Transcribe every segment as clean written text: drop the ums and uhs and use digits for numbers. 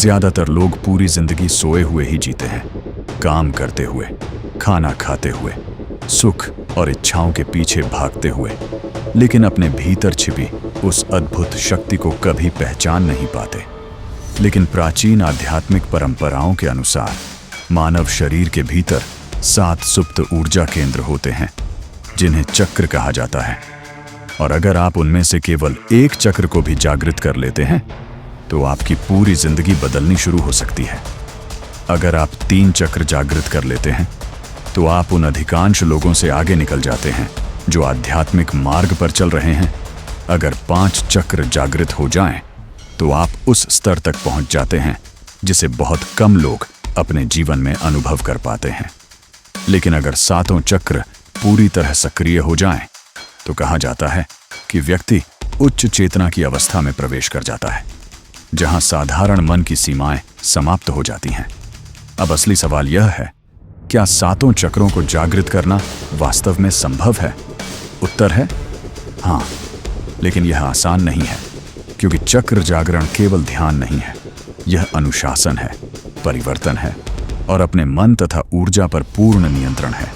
ज्यादातर लोग पूरी जिंदगी सोए हुए ही जीते हैं, काम करते हुए, खाना खाते हुए, सुख और इच्छाओं के पीछे भागते हुए, लेकिन अपने भीतर छिपी उस अद्भुत शक्ति को कभी पहचान नहीं पाते। लेकिन प्राचीन आध्यात्मिक परंपराओं के अनुसार मानव शरीर के भीतर 7 सुप्त ऊर्जा केंद्र होते हैं, जिन्हें चक्र कहा जाता है। और अगर आप उनमें से केवल एक चक्र को भी जागृत कर लेते हैं तो आपकी पूरी जिंदगी बदलनी शुरू हो सकती है। अगर आप 3 चक्र जागृत कर लेते हैं तो आप उन अधिकांश लोगों से आगे निकल जाते हैं जो आध्यात्मिक मार्ग पर चल रहे हैं। अगर 5 चक्र जागृत हो जाएं तो आप उस स्तर तक पहुंच जाते हैं जिसे बहुत कम लोग अपने जीवन में अनुभव कर पाते हैं। लेकिन अगर 7 चक्र पूरी तरह सक्रिय हो जाएं तो कहा जाता है कि व्यक्ति उच्च चेतना की अवस्था में प्रवेश कर जाता है, जहां साधारण मन की सीमाएं समाप्त हो जाती हैं। अब असली सवाल यह है, क्या 7 चक्रों को जागृत करना वास्तव में संभव है? उत्तर है हाँ, लेकिन यह आसान नहीं है, क्योंकि चक्र जागरण केवल ध्यान नहीं है, यह अनुशासन है, परिवर्तन है और अपने मन तथा ऊर्जा पर पूर्ण नियंत्रण है।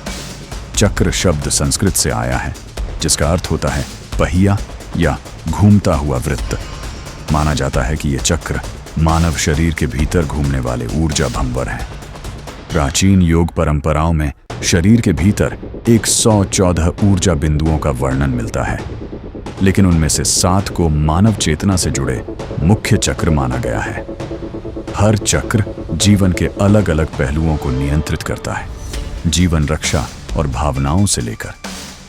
चक्र शब्द संस्कृत से आया है, जिसका अर्थ होता है पहिया या घूमता हुआ वृत्त। माना जाता है कि यह चक्र मानव शरीर के भीतर घूमने वाले ऊर्जा भंवर हैं। प्राचीन योग परंपराओं में शरीर के भीतर 114 ऊर्जा बिंदुओं का वर्णन मिलता है, लेकिन उनमें से 7 को मानव चेतना से जुड़े मुख्य चक्र माना गया है। हर चक्र जीवन के अलग अलग पहलुओं को नियंत्रित करता है, जीवन रक्षा और भावनाओं से लेकर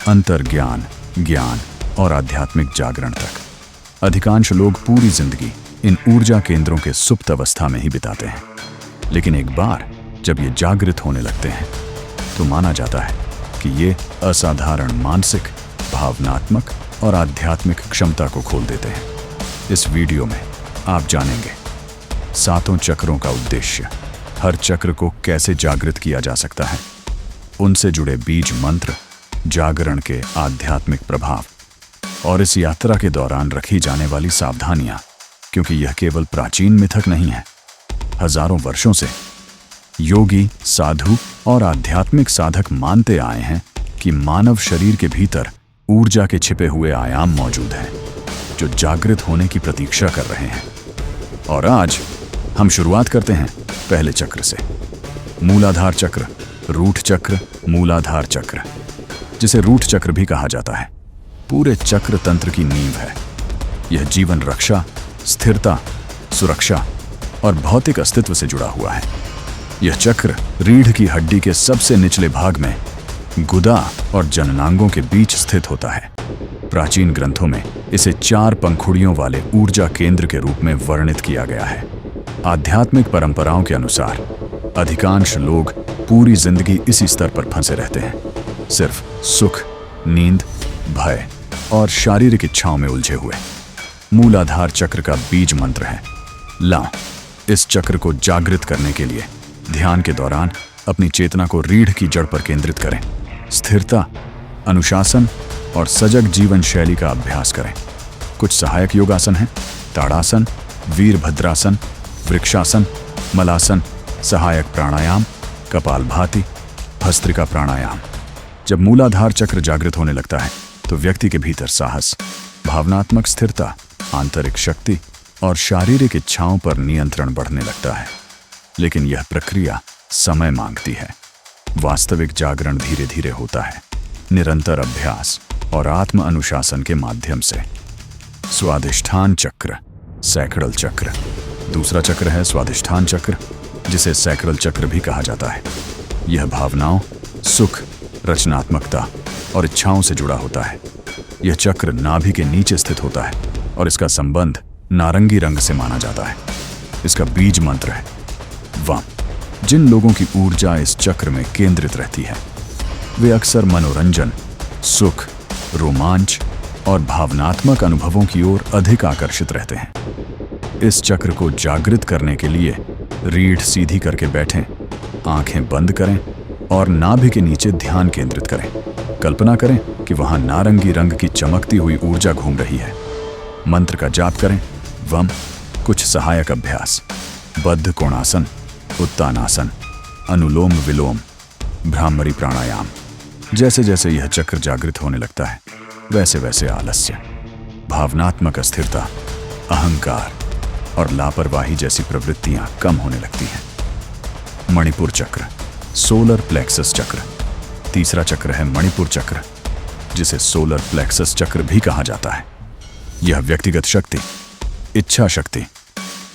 अंतर्ज्ञान, ज्ञान और आध्यात्मिक जागरण तक। अधिकांश लोग पूरी जिंदगी इन ऊर्जा केंद्रों के सुप्त अवस्था में ही बिताते हैं, लेकिन एक बार जब ये जागृत होने लगते हैं तो माना जाता है कि ये असाधारण मानसिक, भावनात्मक और आध्यात्मिक क्षमता को खोल देते हैं। इस वीडियो में आप जानेंगे 7 चक्रों का उद्देश्य, हर चक्र को कैसे जागृत किया जा सकता है, उनसे जुड़े बीज मंत्र, जागरण के आध्यात्मिक प्रभाव और इस यात्रा के दौरान रखी जाने वाली सावधानियां, क्योंकि यह केवल प्राचीन मिथक नहीं है। हजारों वर्षों से योगी, साधु और आध्यात्मिक साधक मानते आए हैं कि मानव शरीर के भीतर ऊर्जा के छिपे हुए आयाम मौजूद हैं, जो जागृत होने की प्रतीक्षा कर रहे हैं। और आज हम शुरुआत करते हैं पहले चक्र से, मूलाधार चक्र, रूट चक्र, मूलाधार चक्र, जिसे रूट चक्र भी कहा जाता है, पूरे चक्र तंत्र की नींव है। यह जीवन रक्षा, स्थिरता, सुरक्षा और भौतिक अस्तित्व से जुड़ा हुआ है। यह चक्र रीढ़ की हड्डी के सबसे निचले भाग में गुदा और जननांगों के बीच स्थित होता है। प्राचीन ग्रंथों में इसे 4 पंखुड़ियों वाले ऊर्जा केंद्र के रूप में वर्णित किया गया है। आध्यात्मिक परंपराओं के अनुसार अधिकांश लोग पूरी जिंदगी इसी स्तर पर फंसे रहते हैं, सिर्फ सुख, नींद, भय और शारीरिक इच्छाओं में उलझे हुए। मूलाधार चक्र का बीज मंत्र है ला। इस चक्र को जागृत करने के लिए ध्यान के दौरान अपनी चेतना को रीढ़ की जड़ पर केंद्रित करें। स्थिरता, अनुशासन और सजग जीवन शैली का अभ्यास करें। कुछ सहायक योगासन हैं: ताड़ासन, वीरभद्रासन, वृक्षासन, मलासन, सहायक प्राणायाम, कपालभाति, भस्त्रिका प्राणायाम। जब मूलाधार चक्र जागृत होने लगता है तो व्यक्ति के भीतर साहस, भावनात्मक स्थिरता, आंतरिक शक्ति और शारीरिक इच्छाओं पर नियंत्रण बढ़ने लगता है। लेकिन यह प्रक्रिया समय मांगती है। वास्तविक जागरण धीरे धीरे होता है, निरंतर अभ्यास और आत्म अनुशासन के माध्यम से। स्वाधिष्ठान चक्र, सैक्रल चक्र। दूसरा चक्र है स्वाधिष्ठान चक्र, जिसे सैक्रल चक्र भी कहा जाता है। यह भावनाओं, सुख, रचनात्मकता और इच्छाओं से जुड़ा होता है। यह चक्र नाभि के नीचे स्थित होता है और इसका संबंध नारंगी रंग से माना जाता है। इसका बीज मंत्र है वाम। जिन लोगों की ऊर्जा इस चक्र में केंद्रित रहती है, वे अक्सर मनोरंजन, सुख, रोमांच और भावनात्मक अनुभवों की ओर अधिक आकर्षित रहते हैं। इस चक्र को जागृत करने के लिए रीढ़ सीधी करके बैठें, आंखें बंद करें और नाभि के नीचे ध्यान केंद्रित करें। कल्पना करें कि वहां नारंगी रंग की चमकती हुई ऊर्जा घूम रही है। मंत्र का जाप करें वम। कुछ सहायक अभ्यास: बद्ध कोणासन, उत्तानासन, अनुलोम विलोम, भ्रामरी प्राणायाम। जैसे जैसे यह चक्र जागृत होने लगता है वैसे वैसे आलस्य, भावनात्मक अस्थिरता, अहंकार और लापरवाही जैसी प्रवृत्तियां कम होने लगती हैं। मणिपुर चक्र, सोलर प्लेक्सस चक्र। तीसरा चक्र है मणिपुर चक्र, जिसे सोलर प्लेक्सस चक्र भी कहा जाता है। यह व्यक्तिगत शक्ति, इच्छा शक्ति,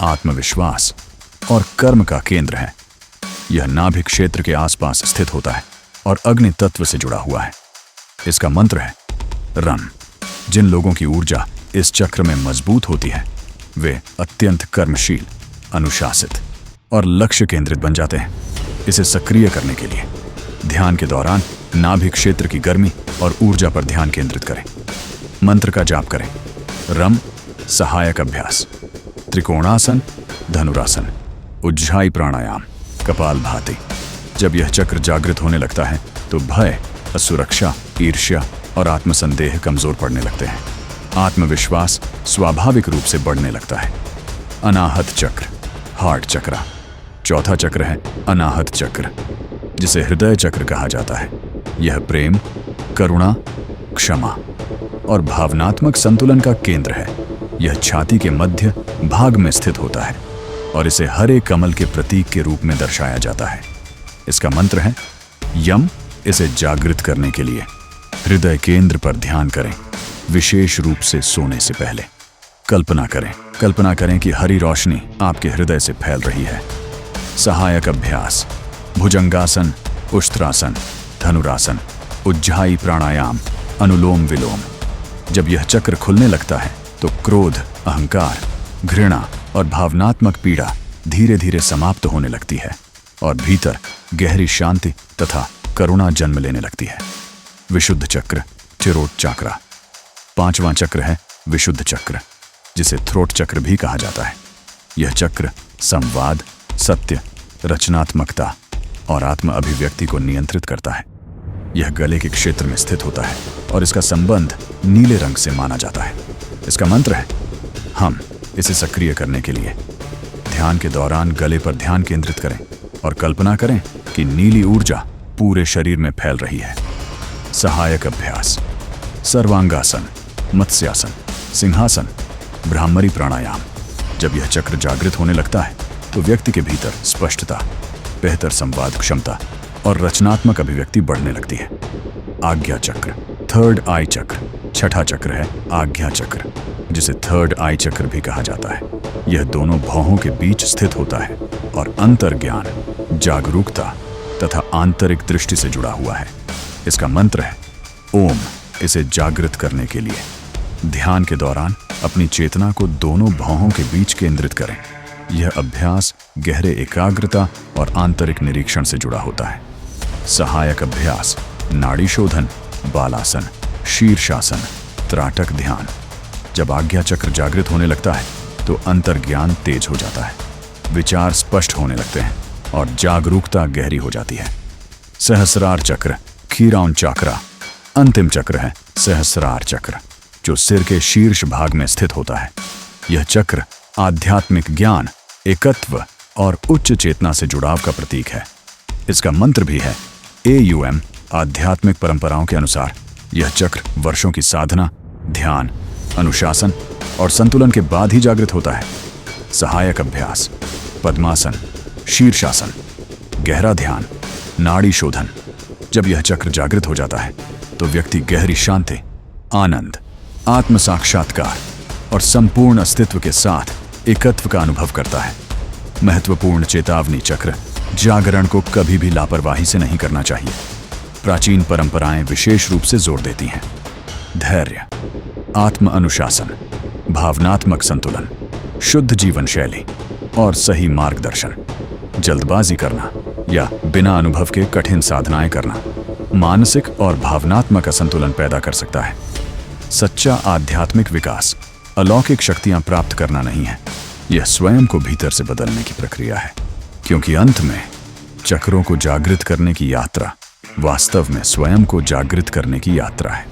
आत्मविश्वास और कर्म का केंद्र है। यह नाभि क्षेत्र के आसपास स्थित होता है और अग्नि तत्व से जुड़ा हुआ है। इसका मंत्र है रम। जिन लोगों की ऊर्जा इस चक्र में मजबूत होती है वे अत्यंत कर्मशील, अनुशासित और लक्ष्य केंद्रित बन जाते हैं। इसे सक्रिय करने के लिए ध्यान के दौरान नाभि क्षेत्र की गर्मी और ऊर्जा पर ध्यान केंद्रित करें। मंत्र का जाप करें। रम सहायक अभ्यास, त्रिकोणासन, धनुरासन, उज्जाई प्राणायाम, कपालभाति। जब यह चक्र जागृत होने लगता है तो भय, असुरक्षा, ईर्ष्या और आत्मसंदेह कमजोर पड़ने लगते हैं। आत्मविश्वास स्वाभाविक रूप से बढ़ने लगता है। अनाहत चक्र, हार्ट चक्र। चौथा चक्र है अनाहत चक्र, जिसे हृदय चक्र कहा जाता है। यह प्रेम, करुणा, क्षमा और भावनात्मक संतुलन का केंद्र है। यह छाती के मध्य भाग में स्थित होता है और इसे हरे कमल के प्रतीक के रूप में दर्शाया जाता है। इसका मंत्र है यम। इसे जागृत करने के लिए हृदय केंद्र पर ध्यान करें, विशेष रूप से सोने से पहले। कल्पना करें कि हरी रोशनी आपके हृदय से फैल रही है। सहायक अभ्यास, भुजंगासन, उष्ट्रासन, धनुरासन, उज्जाई प्राणायाम, अनुलोम विलोम। जब यह चक्र खुलने लगता है तो क्रोध, अहंकार, घृणा और भावनात्मक पीड़ा धीरे धीरे समाप्त होने लगती है और भीतर गहरी शांति तथा करुणा जन्म लेने लगती है। विशुद्ध चक्र, थिरोट चक्र। पांचवां चक्र है विशुद्ध चक्र, जिसे थ्रोट चक्र भी कहा जाता है। यह चक्र संवाद, सत्य, रचनात्मकता और आत्म अभिव्यक्ति को नियंत्रित करता है। यह गले के क्षेत्र में स्थित होता है और इसका संबंध नीले रंग से माना जाता है। इसका मंत्र है हम। इसे सक्रिय करने के लिए ध्यान के दौरान गले पर ध्यान केंद्रित करें और कल्पना करें कि नीली ऊर्जा पूरे शरीर में फैल रही है। सहायक अभ्यास, सर्वांगासन, मत्स्यासन, सिंहासन, भ्रामरी प्राणायाम। जब यह चक्र जागृत होने लगता है तो व्यक्ति के भीतर स्पष्टता, बेहतर संवाद क्षमता और रचनात्मक अभिव्यक्ति बढ़ने लगती है। आज्ञा चक्र, थर्ड आई चक्र। छठा चक्र है आज्ञा चक्र, जिसे थर्ड आई चक्र भी कहा जाता है। यह दोनों भौहों के बीच स्थित होता है और अंतर्ज्ञान, जागरूकता तथा आंतरिक दृष्टि से जुड़ा हुआ है। इसका मंत्र है ओम। इसे जागृत करने के लिए ध्यान के दौरान अपनी चेतना को दोनों भौहों के बीच केंद्रित करें। यह अभ्यास गहरे एकाग्रता और आंतरिक निरीक्षण से जुड़ा होता है। सहायक अभ्यास, नाड़ी शोधन, बालासन, शीर्षासन, त्राटक ध्यान। जब आज्ञा चक्र जागृत होने लगता है तो अंतर्ज्ञान तेज हो जाता है, विचार स्पष्ट होने लगते हैं और जागरूकता गहरी हो जाती है। सहस्रार चक्र, खीराउन चक्र। अंतिम चक्र है सहस्रार चक्र, जो सिर के शीर्ष भाग में स्थित होता है। यह चक्र आध्यात्मिक ज्ञान, एकत्व और उच्च चेतना से जुड़ाव का प्रतीक है। इसका मंत्र भी है AUM। आध्यात्मिक परंपराओं के अनुसार यह चक्र वर्षों की साधना, ध्यान, अनुशासन और संतुलन के बाद ही जागृत होता है। सहायक अभ्यास, पद्मासन, शीर्षासन, गहरा ध्यान, नाड़ी शोधन। जब यह चक्र जागृत हो जाता है तो व्यक्ति गहरी शांति, आनंद, आत्म साक्षात्कार और संपूर्ण अस्तित्व के साथ एकत्व का अनुभव करता है। महत्वपूर्ण चेतावनी चक्र, जागरण को कभी भी लापरवाही से नहीं करना चाहिए। प्राचीन परंपराएं विशेष रूप से जोर देती हैं धैर्य, आत्म अनुशासन, भावनात्मक संतुलन, शुद्ध जीवन शैली और सही मार्गदर्शन। जल्दबाजी करना या बिना अनुभव के कठिन साधनाएं करना मानसिक और भावनात्मक असंतुलन पैदा कर सकता है। सच्चा आध्यात्मिक विकास अलौकिक शक्तियां प्राप्त करना नहीं है, यह स्वयं को भीतर से बदलने की प्रक्रिया है, क्योंकि अंत में चक्रों को जागृत करने की यात्रा वास्तव में स्वयं को जागृत करने की यात्रा है।